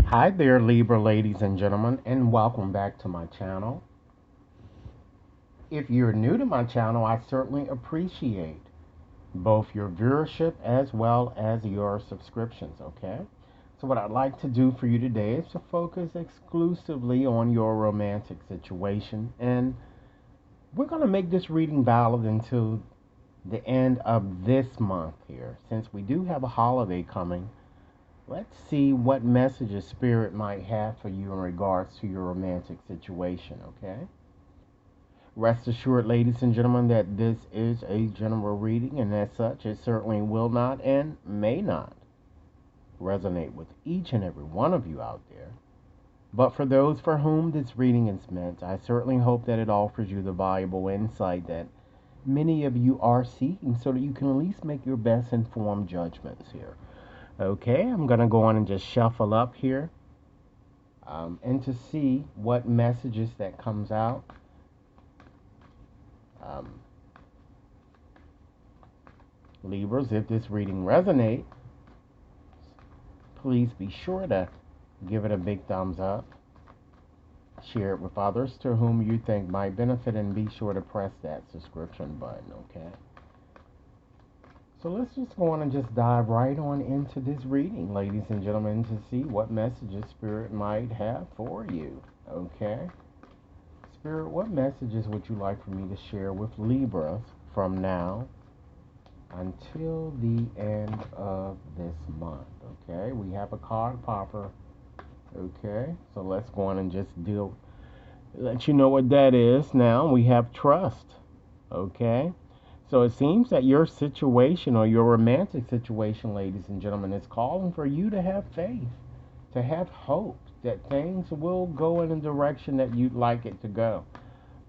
Hi there, Libra ladies and gentlemen, and welcome back to my channel. If you're new to my channel, I certainly appreciate both your viewership as well as your subscriptions, okay? So what I'd like to do for you today is to focus exclusively on your romantic situation, and we're going to make this reading valid until the end of this month here. Since we do have a holiday coming, let's see what messages Spirit might have for you in regards to your romantic situation, okay? Rest assured, ladies and gentlemen, that this is a general reading, and as such, it certainly will not and may not resonate with each and every one of you out there. But for those for whom this reading is meant, I certainly hope that it offers you the valuable insight that many of you are seeking so that you can at least make your best informed judgments here. Okay, I'm going to go on and just shuffle up here and to see what messages that comes out. Um, Libras, if this reading resonates, please be sure to give it a big thumbs up. Share it with others to whom you think might benefit, and be sure to press that subscription button, okay? So let's just go on and just dive right on into this reading, ladies and gentlemen, to see what messages Spirit might have for you, okay? Spirit, what messages would you like for me to share with Libras from now until the end of this month? Okay, we have a card popper. Okay, so let's go on and just let you know what that is. Now we have trust. Okay, so it seems that your situation or your romantic situation, ladies and gentlemen, is calling for you to have faith, to have hope that things will go in a direction that you'd like it to go.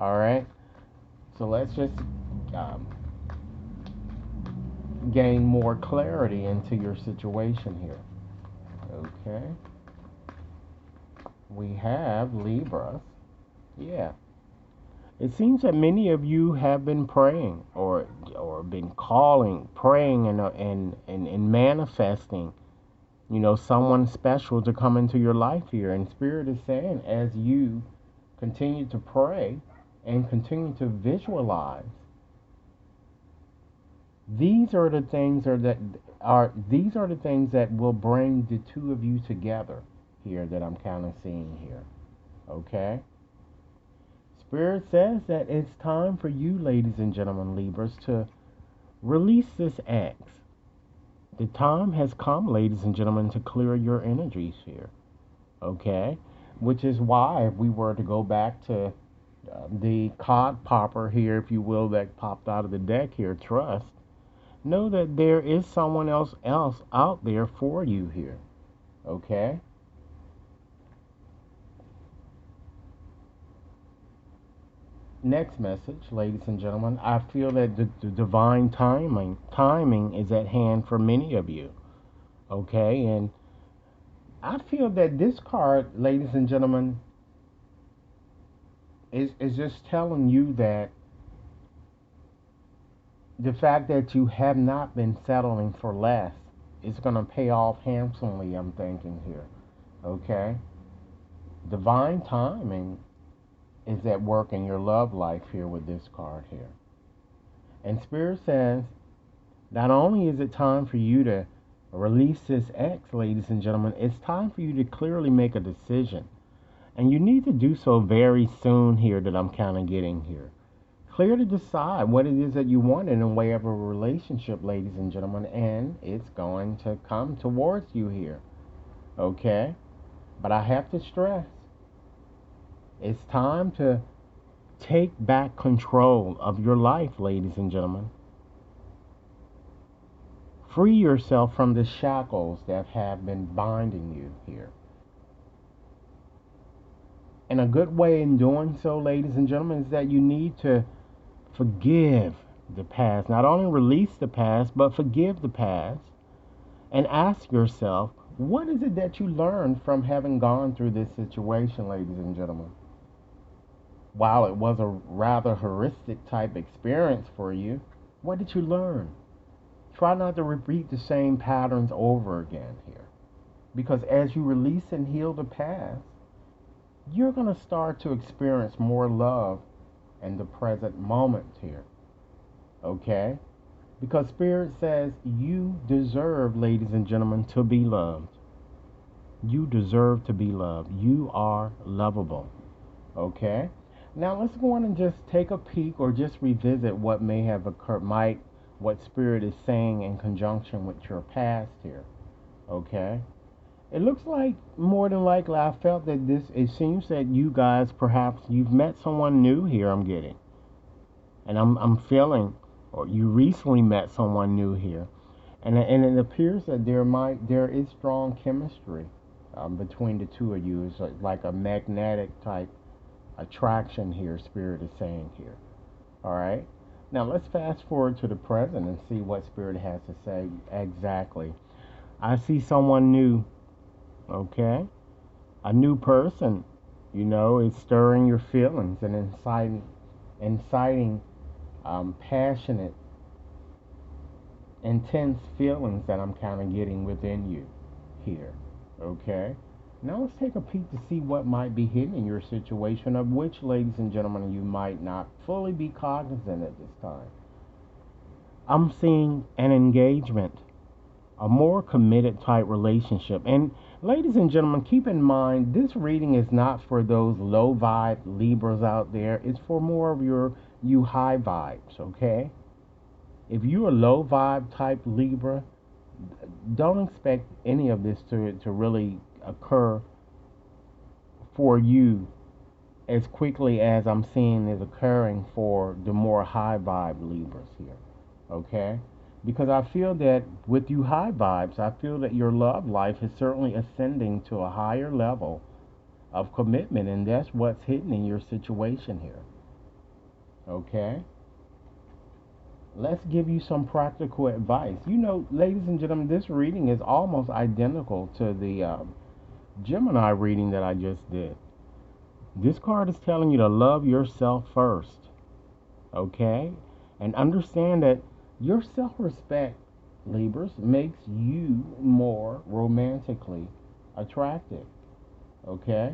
All right, so let's just um, gain more clarity into your situation here. Okay, we have Libras. Yeah, it seems that many of you have been praying or been calling, praying and manifesting, someone special to come into your life here. And Spirit is saying, as you continue to pray and continue to visualize, these are the things that will bring the two of you together here, that I'm kind of seeing here. Okay? Spirit says that it's time for you, ladies and gentlemen, Libras, to release this X. The time has come, ladies and gentlemen, to clear your energies here. Okay? Which is why, if we were to go back to the card popper here, if you will, that popped out of the deck here, trust, know that there is someone else out there for you here. Okay? Next message, ladies and gentlemen. I feel that the divine timing is at hand for many of you. Okay? And I feel that this card, ladies and gentlemen, is just telling you that the fact that you have not been settling for less is going to pay off handsomely, I'm thinking here. Okay? Divine timing is at work in your love life here with this card here. And Spirit says, not only is it time for you to release this X, ladies and gentlemen, it's time for you to clearly make a decision. And you need to do so very soon here, that I'm kind of getting here. Clear to decide what it is that you want in the way of a relationship, ladies and gentlemen, and it's going to come towards you here. Okay? But I have to stress, it's time to take back control of your life, ladies and gentlemen. Free yourself from the shackles that have been binding you here. And a good way in doing so, ladies and gentlemen, is that you need to forgive the past. Not only release the past, but forgive the past. And ask yourself, what is it that you learned from having gone through this situation, ladies and gentlemen? While it was a rather horrific type experience for you, what did you learn? Try not to repeat the same patterns over again here. Because as you release and heal the past, you're going to start to experience more love in the present moment here. Okay? Because Spirit says you deserve, ladies and gentlemen, to be loved. You deserve to be loved. You are lovable. Okay? Now let's go on and just take a peek or just revisit what may have occurred, what Spirit is saying in conjunction with your past here. Okay? It looks like more than likely I felt that it seems that you guys, perhaps you've met someone new here, I'm getting. And I'm feeling, or you recently met someone new here. And it appears that there is strong chemistry between the two of you. It's like a magnetic type attraction here, Spirit is saying here. All right. Now let's fast forward to the present and see what Spirit has to say exactly. I see someone new. Okay, a new person. Is stirring your feelings and inciting passionate, intense feelings that I'm kind of getting within you here. Okay. Now let's take a peek to see what might be hidden in your situation, of which, ladies and gentlemen, you might not fully be cognizant at this time. I'm seeing an engagement, a more committed type relationship. And ladies and gentlemen, keep in mind, this reading is not for those low vibe Libras out there. It's for more of you high vibes, okay? If you're a low vibe type Libra, don't expect any of this to really occur for you as quickly as I'm seeing is occurring for the more high vibe Libras here. Okay? Because I feel that with you high vibes, I feel that your love life is certainly ascending to a higher level of commitment, and that's what's hidden in your situation here. Okay? Let's give you some practical advice. Ladies and gentlemen, this reading is almost identical to the Gemini reading that I just did. This card is telling you to love yourself first. Okay? And understand that your self-respect, Libras, makes you more romantically attractive. Okay?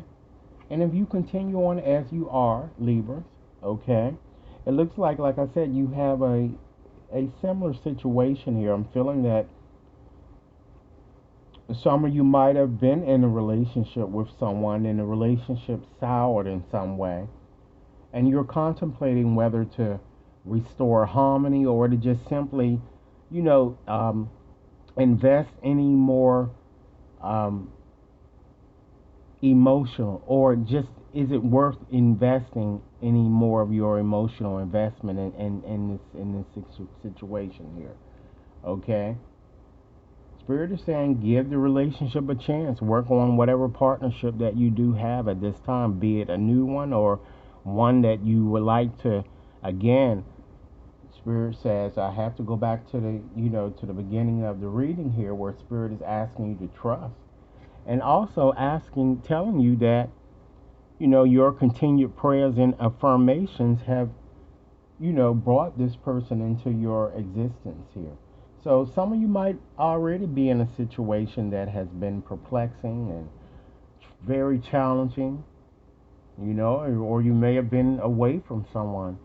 And if you continue on as you are, Libras, okay, it looks like I said, you have a similar situation here. I'm feeling that some of you might have been in a relationship with someone, and the relationship soured in some way, and you're contemplating whether to restore harmony or to just simply, invest any more emotional, or just is it worth investing any more of your emotional investment in this situation here? Okay. Spirit is saying give the relationship a chance. Work on whatever partnership that you do have at this time, be it a new one or one that you would like to. Again, Spirit says I have to go back to the beginning of the reading here, where Spirit is asking you to trust, and also telling you that your continued prayers and affirmations have brought this person into your existence here. So some of you might already be in a situation that has been perplexing and very challenging, or you may have been away from someone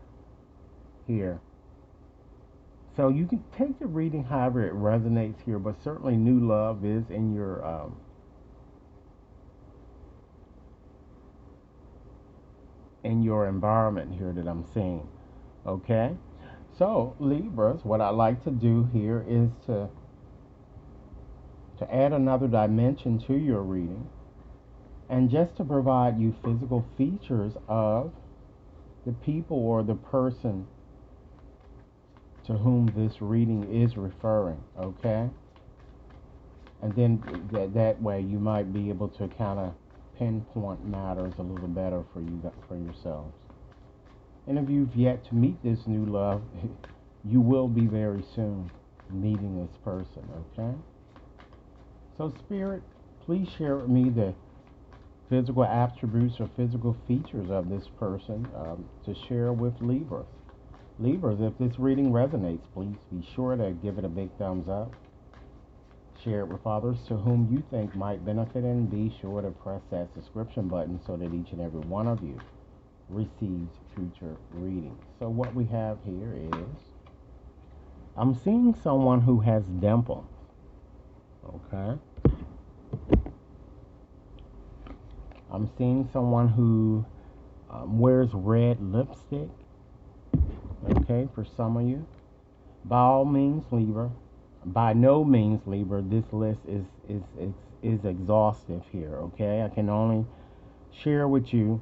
here. So you can take the reading however it resonates here, but certainly new love is in your environment here that I'm seeing. Okay? So, Libras, what I like to do here is to add another dimension to your reading, and just to provide you physical features of the people or the person to whom this reading is referring, okay? And then that way you might be able to kind of pinpoint matters a little better for yourselves. And if you've yet to meet this new love, you will be very soon meeting this person, okay? So, Spirit, please share with me the physical attributes or physical features of this person to share with Libras. Libras, if this reading resonates, please be sure to give it a big thumbs up. Share it with others to whom you think might benefit, and be sure to press that subscription button so that each and every one of you receives future readings. So what we have here is, I'm seeing someone who has dimples. Okay. I'm seeing someone who wears red lipstick. Okay, for some of you. By all means, Libra. By no means, Libra, this list is exhaustive here. Okay, I can only share with you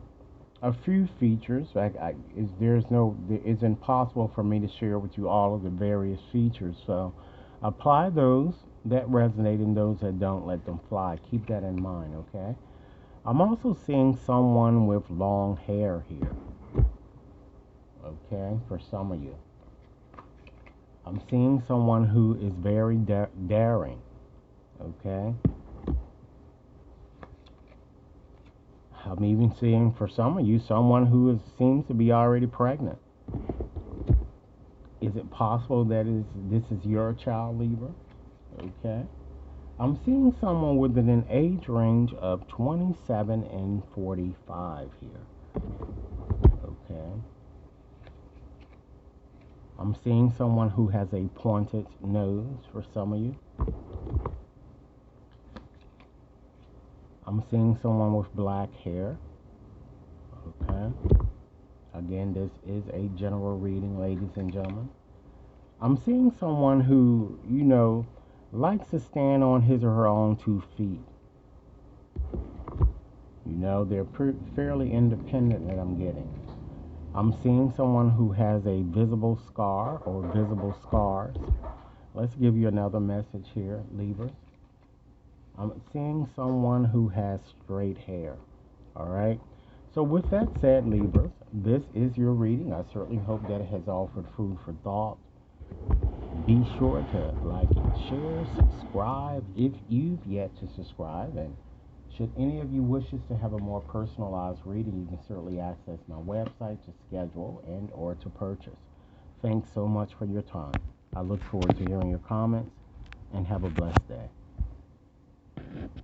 a few features. It's impossible for me to share with you all of the various features. So apply those that resonate, and those that don't, let them fly. Keep that in mind, okay? I'm also seeing someone with long hair here, okay, for some of you. I'm seeing someone who is very daring, okay? I'm even seeing, for some of you, someone who seems to be already pregnant. Is it possible that this is your child, Libra? Okay. I'm seeing someone within an age range of 27 and 45 here. Okay. I'm seeing someone who has a pointed nose for some of you. I'm seeing someone with black hair. Okay. Again, this is a general reading, ladies and gentlemen. I'm seeing someone who, likes to stand on his or her own 2 feet. They're fairly independent that I'm getting. I'm seeing someone who has a visible scar or visible scars. Let's give you another message here, Libras. I'm seeing someone who has straight hair. All right. So with that said, Libras, this is your reading. I certainly hope that it has offered food for thought. Be sure to like and share, subscribe if you've yet to subscribe. And should any of you wishes to have a more personalized reading, you can certainly access my website to schedule and or to purchase. Thanks so much for your time. I look forward to hearing your comments, and have a blessed day.